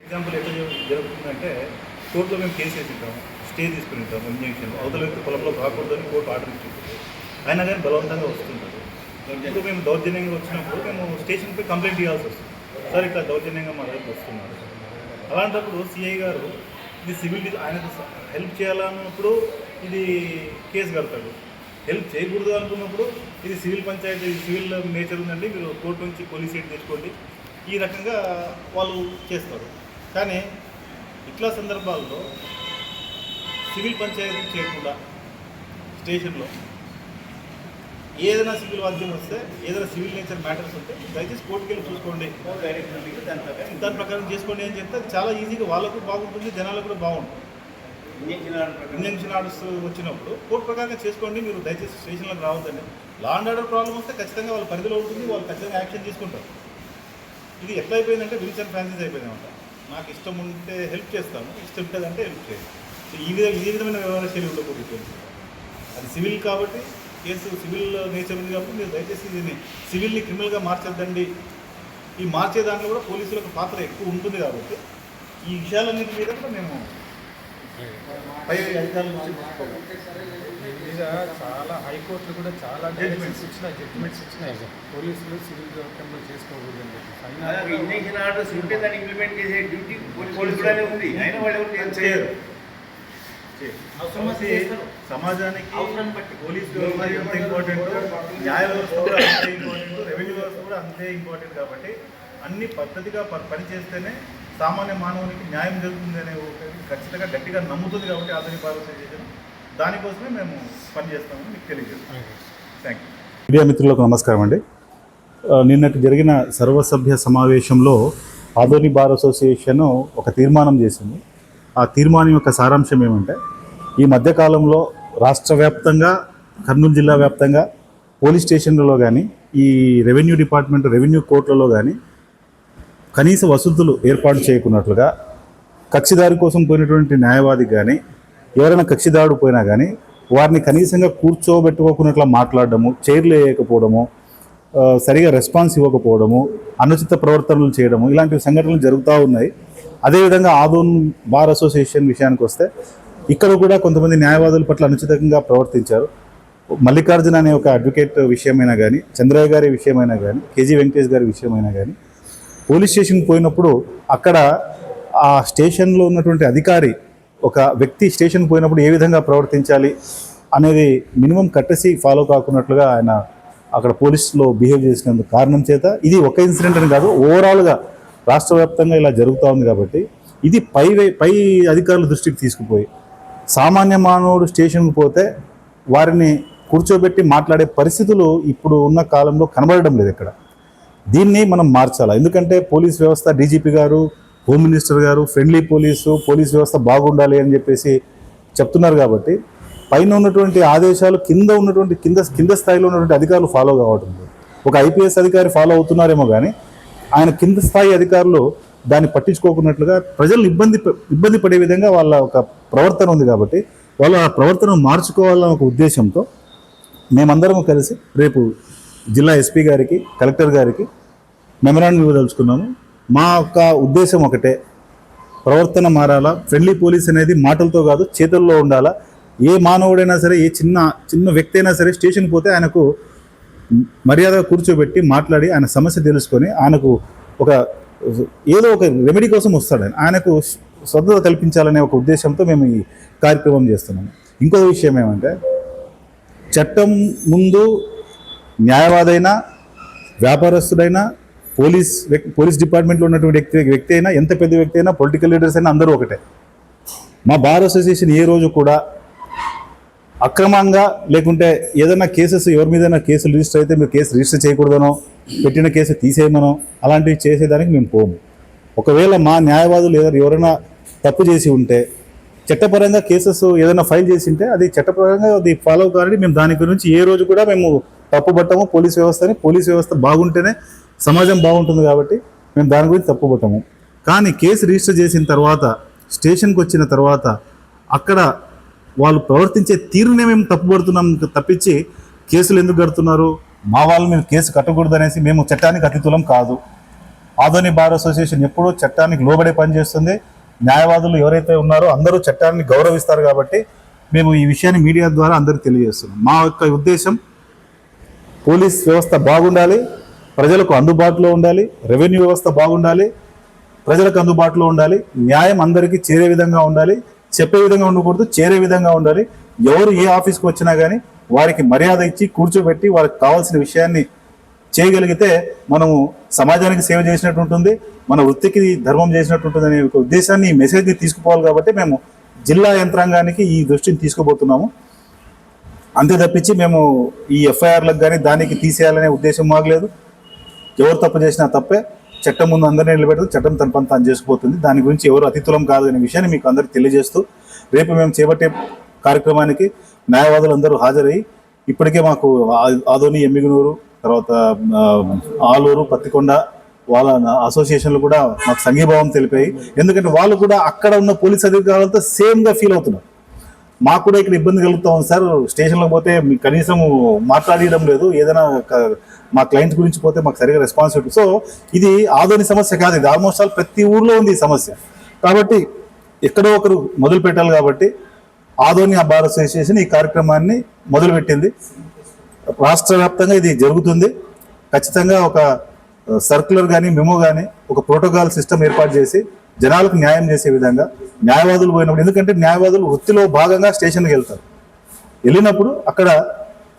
Example ఎట్లా జరుగుతుందంటే కోర్టులో మేము కేసు వేసింటాము, స్టే తీసుకుని ఉంటాము, ఇంజక్షన్ అవతల వ్యక్తి పొలంలో రాకూడదని కోర్టు ఆర్డర్ ఇచ్చింటుంది. అయినా కానీ బలవంతంగా వస్తుంటారు. ఇప్పుడు మేము దౌర్జన్యంగా వచ్చినప్పుడు మేము స్టేషన్పై కంప్లైంట్ ఇవ్వాల్సి వస్తుంది. సార్ ఇట్లా దౌర్జన్యంగా మా దగ్గరికి వస్తున్నారు. అలాంటప్పుడు సిఐ గారు ఇది సివిల్ ఆయనకు హెల్ప్ చేయాలన్నప్పుడు ఇది కేసు కడతాడు. హెల్ప్ చేయకూడదు అనుకున్నప్పుడు ఇది సివిల్ పంచాయతీ, సివిల్ నేచర్ ఉందండి, మీరు కోర్టు నుంచి పోలీస్ ఎయిడ్ తెచ్చుకోండి, ఈ రకంగా వాళ్ళు చేస్తారు. కానీ ఇట్లా సందర్భాల్లో సివిల్ పంచాయతీ చేయకుండా స్టేషన్లో ఏదైనా సివిల్ వాద్యం వస్తే, ఏదైనా సివిల్ నేచర్ మ్యాటర్స్ ఉంటే దయచేసి కోర్టుకి వెళ్ళి చూసుకోండి, దాని ప్రకారం చేసుకోండి అని చెప్తే అది చాలా ఈజీగా వాళ్ళకు బాగుంటుంది, జనాలకు కూడా బాగుంటుంది. ఇంజక్షన్ ఆర్డర్స్ వచ్చినప్పుడు కోర్టు ప్రకారంగా చేసుకోండి, మీరు దయచేసి స్టేషన్లకు రావద్దండి. లా అండ్ ఆర్డర్ ప్రాబ్లం వస్తే ఖచ్చితంగా వాళ్ళ పరిధిలో ఉంటుంది, వాళ్ళు ఖచ్చితంగా యాక్షన్ తీసుకుంటారు. ఇది ఎట్లా అయిపోయిందంటే విల్స్ అండ్ ఫ్యాన్సీస్ అయిపోయిందన్నమాట. నాకు ఇష్టం ఉంటే హెల్ప్ చేస్తాను, ఇష్టం ఉంటుందంటే హెల్ప్ చేయండి. ఈ విధమైన వ్యవహార శైలి ఉండకూడదు. అది సివిల్ కాబట్టి, కేసు సివిల్ నేచర్ ఉంది కాబట్టి మీరు దయచేసి దీన్ని సివిల్ని క్రిమినల్గా మార్చొద్దండి. ఈ మార్చే దాంట్లో కూడా పోలీసులకు పాత్ర ఎక్కువ ఉంటుంది కాబట్టి ఈ విషయాలన్నింటి మీద కూడా మేము పై అధికారుల మీద చాలా హైకోర్టులు కూడా చాలా జడ్జిమెంట్స్ ఇచ్చినాయి. పోలీసులు సివిల్ జోక్యంలో చేసుకోకూడదు అని చెప్పి ఇంజక్షన్ ఆర్డర్స్ ఉంటే దాన్ని ఇంప్లిమెంట్ చేసే డ్యూటీ పోలీసులనే ఉంది. అయినా వాళ్ళు ఎవరు చేయరు. సమాజానికి పోలీస్ వ్యవస్థ ఎంత ఇంపార్టెంట్, న్యాయ వ్యవస్థ కూడా అంతే ఇంపార్టెంట్, రెవెన్యూ వ్యవస్థ కూడా అంతే ఇంపార్టెంట్. కాబట్టి అన్ని పద్ధతిగా పని చేస్తేనే సామాన్య మానవునికి న్యాయం జరుగుతుంది అనే ఖచ్చితంగా గట్టిగా నమ్ముతుంది. కాబట్టి ఆధునిక భారత చేసాను, దానికోసమే మేము పనిచేస్తామని మీకు తెలియజేస్తాం. Thank you. మీడియా మిత్రులకు నమస్కారం అండి. నిన్నటి జరిగిన సర్వసభ్య సమావేశంలో ఆధునిక బార్ అసోసియేషన్ ఒక తీర్మానం చేసింది. ఆ తీర్మానం యొక్క సారాంశం ఏమంటే, ఈ మధ్యకాలంలో రాష్ట్ర వ్యాప్తంగా, కర్నూలు జిల్లా వ్యాప్తంగా పోలీస్ స్టేషన్లలో కానీ, ఈ రెవెన్యూ డిపార్ట్మెంట్ రెవెన్యూ కోర్టులలో కానీ కనీస వసతులు ఏర్పాటు చేయకున్నట్లుగా, కక్షిదారు కోసం పోయినటువంటి న్యాయవాదికి కానీ, ఎవరైనా కక్షిదారుడు పోయినా కానీ వారిని కనీసంగా కూర్చోబెట్టుకోకున్నట్లా మాట్లాడడము, చైర్లు వేయకపోవడము, సరిగా రెస్పాన్స్ ఇవ్వకపోవడము, అనుచిత ప్రవర్తనలు చేయడము, ఇలాంటి సంఘటనలు జరుగుతూ ఉన్నాయి. అదేవిధంగా ఆధునిక బార్ అసోసియేషన్ విషయానికి వస్తే ఇక్కడ కూడా కొంతమంది న్యాయవాదుల పట్ల అనుచితంగా ప్రవర్తించారు. మల్లికార్జున అనే ఒక అడ్వకేట్ విషయమైనా కానీ, చంద్రయ్య గారి విషయమైనా కానీ, కేజీ వెంకటేష్ గారి విషయమైనా కానీ పోలీస్ స్టేషన్కి పోయినప్పుడు అక్కడ ఆ స్టేషన్లో ఉన్నటువంటి అధికారి, ఒక వ్యక్తి స్టేషన్కి పోయినప్పుడు ఏ విధంగా ప్రవర్తించాలి అనేది మినిమం కట్టసి ఫాలో కాకున్నట్లుగా ఆయన అక్కడ పోలీసులో బిహేవ్ చేసినందుకు కారణం చేత, ఇది ఒక ఇన్సిడెంట్ అని కాదు, ఓవరాల్గా రాష్ట్ర వ్యాప్తంగా ఇలా జరుగుతూ ఉంది. కాబట్టి ఇది పై అధికారుల దృష్టికి తీసుకుపోయి సామాన్య మానవుడు స్టేషన్కి పోతే వారిని కూర్చోబెట్టి మాట్లాడే పరిస్థితులు ఇప్పుడు ఉన్న కాలంలో కనబడడం లేదు ఇక్కడ. దీన్ని మనం మార్చాలి. ఎందుకంటే పోలీస్ వ్యవస్థ, డీజీపీ గారు, హోమ్ మినిస్టర్ గారు ఫ్రెండ్లీ పోలీస్ వ్యవస్థ బాగుండాలి అని చెప్పేసి చెప్తున్నారు. కాబట్టి పైన ఉన్నటువంటి ఆదేశాలు కింద స్థాయిలో ఉన్నటువంటి అధికారులు ఫాలో కావటం లేదు. ఒక ఐపీఎస్ అధికారి ఫాలో అవుతున్నారేమో కానీ ఆయన కింద స్థాయి అధికారులు దాన్ని పట్టించుకోకున్నట్లుగా ప్రజలు ఇబ్బంది పడే విధంగా వాళ్ళ ఒక ప్రవర్తన ఉంది. కాబట్టి వాళ్ళు ఆ ప్రవర్తనను మార్చుకోవాలన్న ఒక ఉద్దేశంతో మేమందరం కలిసి రేపు జిల్లా ఎస్పీ గారికి, కలెక్టర్ గారికి మెమరాండం ఇవ్వదలుచుకున్నాము. మా యొక్క ఉద్దేశం ఒకటే, ప్రవర్తన మారాలా. ఫ్రెండ్లీ పోలీస్ అనేది మాటలతో కాదు, చేతుల్లో ఉండాలా. ఏ మానవుడైనా సరే, ఏ చిన్న వ్యక్తి అయినా సరే స్టేషన్కి పోతే ఆయనకు మర్యాదగా కూర్చోబెట్టి మాట్లాడి ఆయన సమస్య తెలుసుకొని ఆయనకు ఏదో ఒక రెమెడీ కోసం వస్తాడు. ఆయనకు శ్రద్ధ కల్పించాలనే ఒక ఉద్దేశంతో మేము ఈ కార్యక్రమం చేస్తున్నాము. ఇంకో విషయం ఏమంటే, చట్టం ముందు న్యాయవాదైనా, వ్యాపారస్తుడైనా, పోలీస్ డిపార్ట్మెంట్లో ఉన్నటువంటి వ్యక్తి అయినా, ఎంత పెద్ద వ్యక్తి అయినా, పొలిటికల్ లీడర్స్ అయినా అందరూ ఒకటే. మా బార్ అసోసియేషన్ ఏ రోజు కూడా అక్రమంగా లేకుంటే ఏదైనా కేసెస్, ఎవరి మీదైనా కేసులు రిజిస్టర్ అయితే మీరు కేసు రిజిస్టర్ చేయకూడదనో, పెట్టిన కేసు తీసేయమనో అలాంటివి చేసేదానికి మేము పోము. ఒకవేళ మా న్యాయవాదులు ఎవరైనా తప్పు చేసి ఉంటే, చట్టపరంగా కేసెస్ ఏదైనా ఫైల్ చేసి ఉంటే అది చట్టపరంగా అది ఫాలో కావాలని మేము దాని గురించి ఏ రోజు కూడా మేము తప్పుపట్టము. పోలీస్ వ్యవస్థ బాగుంటేనే సమాజం బాగుంటుంది. కాబట్టి మేము దాని గురించి తప్పుపట్టము. కానీ కేసు రిజిస్టర్ చేసిన తర్వాత, స్టేషన్కి వచ్చిన తర్వాత అక్కడ వాళ్ళు ప్రవర్తించే తీరునే మేము తప్పుపడుతున్నాం తప్పించి కేసులు ఎందుకు కడుతున్నారు, మా వాళ్ళ మీద కేసు కట్టకూడదు అనేసి మేము చట్టానికి అతిథులం కాదు. ఆదోని బార్ అసోసియేషన్ ఎప్పుడూ చట్టానికి లోబడే పనిచేస్తుంది. న్యాయవాదులు ఎవరైతే ఉన్నారో అందరూ చట్టాన్ని గౌరవిస్తారు కాబట్టి మేము ఈ విషయాన్ని మీడియా ద్వారా అందరికీ తెలియజేస్తున్నాం. మా యొక్క ఉద్దేశం పోలీస్ వ్యవస్థ బాగుండాలి, ప్రజలకు అందుబాటులో ఉండాలి, రెవెన్యూ వ్యవస్థ బాగుండాలి, ప్రజలకు అందుబాటులో ఉండాలి, న్యాయం అందరికీ చేరే విధంగా ఉండాలి, చెప్పే విధంగా ఉండకూడదు, చేరే విధంగా ఉండాలి. ఎవరు ఏ ఆఫీస్కి వచ్చినా కానీ వారికి మర్యాద ఇచ్చి కూర్చోబెట్టి వారికి కావాల్సిన విషయాన్ని చేయగలిగితే మనము సమాజానికి సేవ చేసినట్టు ఉంటుంది, మన వృత్తికి ధర్మం చేసినట్టు ఉంటుంది అనే ఒక ఉద్దేశాన్ని ఈ మెసేజ్ని తీసుకుపోవాలి. కాబట్టి మేము జిల్లా యంత్రాంగానికి ఈ దృష్టిని తీసుకుపోతున్నాము. అంతే తప్పించి మేము ఈ ఎఫ్ఐఆర్లకు కానీ దానికి తీసేయాలనే ఉద్దేశం మాకు లేదు. ఎవరు తప్పు చేసినా తప్పే, చట్టం ముందు అందరినీ నిలబెడుతూ చట్టం తన పని తాను చేసుకుపోతుంది. దాని గురించి ఎవరు అతితులం కాదు అనే విషయాన్ని మీకు అందరికీ తెలియజేస్తూ రేపు మేము చేపట్టే కార్యక్రమానికి న్యాయవాదులు అందరూ హాజరయ్యి ఇప్పటికే మాకు ఆదోని, ఎమ్మిగనూరు, తర్వాత ఆలూరు, పత్తికొండ వాళ్ళ అసోసియేషన్లు కూడా మాకు సంఘీభావం తెలిపాయి. ఎందుకంటే వాళ్ళు కూడా అక్కడ ఉన్న పోలీస్ అధికారులతో సేమ్గా ఫీల్ అవుతున్నారు. మాకు కూడా ఇక్కడ ఇబ్బంది కలుగుతా ఉంది సార్, స్టేషన్లో పోతే మీకు కనీసం మాట్లాడడం లేదు, ఏదైనా మా క్లయింట్ గురించి పోతే మాకు సరిగా రెస్పాన్సిబిలిటీ. సో ఇది ఆదోని సమస్య కాదు, ఇది ఆల్మోస్ట్ ఆల్ ప్రతి ఊర్లో ఉంది ఈ సమస్య. కాబట్టి ఎక్కడో ఒకరు మొదలు పెట్టాలి. కాబట్టి ఆదోని బార్ అసోసియేషన్ ఈ కార్యక్రమాన్ని మొదలుపెట్టింది. రాష్ట్ర వ్యాప్తంగా ఇది జరుగుతుంది. ఖచ్చితంగా ఒక సర్క్యులర్ కానీ మెమో కానీ ఒక ప్రోటోకాల్ సిస్టమ్ ఏర్పాటు చేసి జనాలకు న్యాయం చేసే విధంగా న్యాయవాదులు పోయినప్పుడు, ఎందుకంటే న్యాయవాదులు వృత్తిలో భాగంగా స్టేషన్కి వెళ్తారు, వెళ్ళినప్పుడు అక్కడ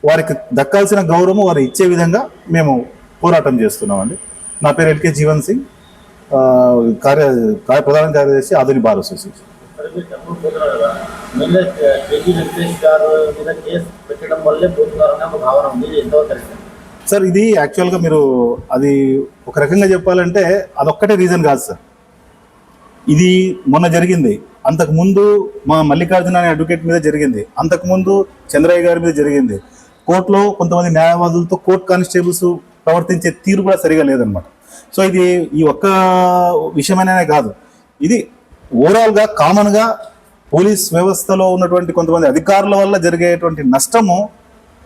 వారికి దక్కాల్సిన గౌరవం వారు ఇచ్చే విధంగా మేము పోరాటం చేస్తున్నామండి. నా పేరు ఎల్కే జీవన్ సింగ్, ప్రధాన కార్యదర్శి ఆదోని బార్ అసోసియేషన్. సార్ ఇది యాక్చువల్గా మీరు అది ఒక రకంగా చెప్పాలంటే అదొక్కటే రీజన్ కాదు సార్. ఇది మొన్న జరిగింది, అంతకుముందు మా మల్లికార్జున అనే అడ్వకేట్ మీద జరిగింది, అంతకుముందు చంద్రయ్య గారి మీద జరిగింది. కోర్టులో కొంతమంది న్యాయవాదులతో కోర్టు కానిస్టేబుల్స్ ప్రవర్తించే తీరు కూడా సరిగా లేదనమాట. సో ఇది ఈ ఒక్క విషయమనే కాదు, ఇది ఓవరాల్గా కామన్గా పోలీస్ వ్యవస్థలో ఉన్నటువంటి కొంతమంది అధికారుల వల్ల జరిగేటువంటి నష్టము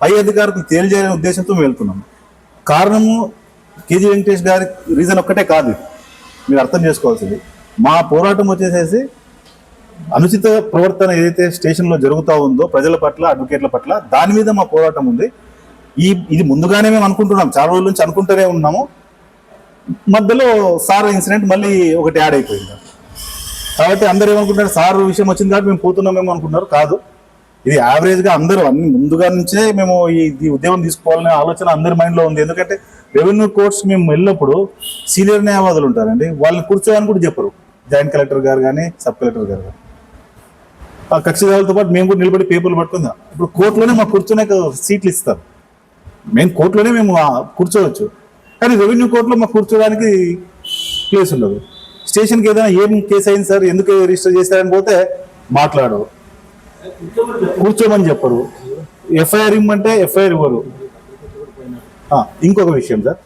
పై అధికారులకు తేలిచేయాలనే ఉద్దేశంతో మేము వెళ్తున్నాము. కారణము కేజీ వెంకటేష్ గారి రీజన్ ఒక్కటే కాదు, మీరు అర్థం చేసుకోవాల్సింది. మా పోరాటం వచ్చేసేసి అనుచిత ప్రవర్తన ఏదైతే స్టేషన్లో జరుగుతూ ఉందో ప్రజల పట్ల, అడ్వకేట్ల పట్ల, దాని మీద మా పోరాటం ఉంది. ఇది ముందుగానే మేము అనుకుంటున్నాం, చాలా రోజుల నుంచి అనుకుంటూనే ఉన్నాము. మధ్యలో సార్ ఇన్సిడెంట్ మళ్ళీ ఒకటి యాడ్ అయిపోయింది. కాబట్టి అందరూ ఏమనుకుంటారు, సార్ విషయం వచ్చింది కాబట్టి మేము పోతున్నామేమో అనుకుంటున్నారు. కాదు, ఇది యావరేజ్గా అందరూ అన్ని ముందుగా నుంచే మేము ఈ ఉద్యమం తీసుకోవాలనే ఆలోచన అందరి మైండ్లో ఉంది. ఎందుకంటే రెవెన్యూ కోర్ట్స్ మేము వెళ్ళినప్పుడు సీనియర్ న్యాయవాదులు ఉంటారండి, వాళ్ళని కూర్చోవాలని కూడా చెప్పరు. జాయింట్ కలెక్టర్ గారు కానీ, సబ్ కలెక్టర్ గారు కానీ, ఆ కక్షిదారులతో పాటు మేము కూడా నిలబడి పేపర్లు పట్టుకుందాం. ఇప్పుడు కోర్టులోనే మాకు కూర్చొనే సీట్లు ఇస్తారు, మేము కోర్టులోనే మేము కూర్చోవచ్చు. కానీ రెవెన్యూ కోర్టులో మాకు కూర్చోడానికి ప్లేస్ ఉండదు. స్టేషన్కి ఏదైనా ఏం కేసు అయింది సార్, ఎందుకు రిజిస్టర్ చేశారని పోతే మాట్లాడరు, కూర్చోమని చెప్పరు. ఎఫ్ఐఆర్ ఇమ్మంటే ఎఫ్ఐఆర్ ఇవ్వరు. ఇంకొక విషయం సార్,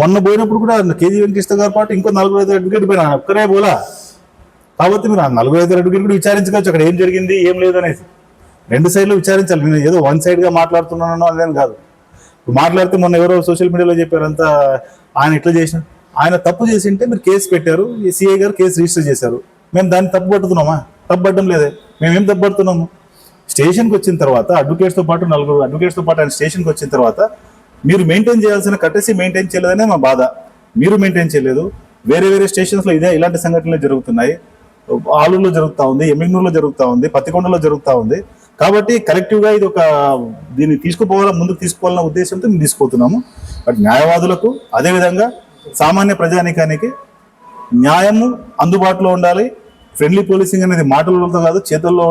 మొన్న పోయినప్పుడు కూడా కేజీ వెంకటేశ్వర గారి పాటు ఇంకో 4-5 అడ్వకేట్ పోయినా, ఒక్కరే పోలా. కాబట్టి మీరు 4-5 అడ్వకేట్ కూడా విచారించుకోవచ్చు అక్కడ ఏం జరిగింది ఏం లేదు అనేసి. 2 సైడ్లు విచారించాలి. నేను ఏదో 1 సైడ్గా మాట్లాడుతున్నాను అదేం కాదు. మాట్లాడితే మొన్న ఎవరో సోషల్ మీడియాలో చెప్పారు అంతా, ఆయన ఇట్లా చేసిన, ఆయన తప్పు చేసి ఉంటే మీరు కేసు పెట్టారు, సిఐ గారు కేసు రిజిస్టర్ చేశారు, మేము దాన్ని తప్పు పట్టుతున్నామా? తప్పు పట్టడం లేదే. మేమేం తప్పు పడుతున్నాము? స్టేషన్కి వచ్చిన తర్వాత అడ్వకేట్స్తో పాటు 4 అడ్వకేట్స్తో పాటు ఆయన స్టేషన్కి వచ్చిన తర్వాత మీరు మెయింటైన్ చేయాల్సిన కట్టసి మెయింటైన్ చేయలేదనే మా బాధ. మీరు మెయింటైన్ చేయలేదు. వేరే స్టేషన్స్లో ఇలాంటి సంఘటనలు జరుగుతున్నాయి. ఆలూరులో జరుగుతూ ఉంది, ఎమ్మిగనూరులో జరుగుతూ ఉంది, పత్తికొండలో జరుగుతూ ఉంది. కాబట్టి కలెక్టివ్గా ఇది దీన్ని ముందుకు తీసుకోవాలన్న ఉద్దేశంతో మేము తీసుకుపోతున్నాము. బట్ న్యాయవాదులకు అదేవిధంగా సామాన్య ప్రజానీకానికి న్యాయము అందుబాటులో ఉండాలి. ఫ్రెండ్లీ పోలీసింగ్ అనేది మాటలతో కాదు, చేతుల్లో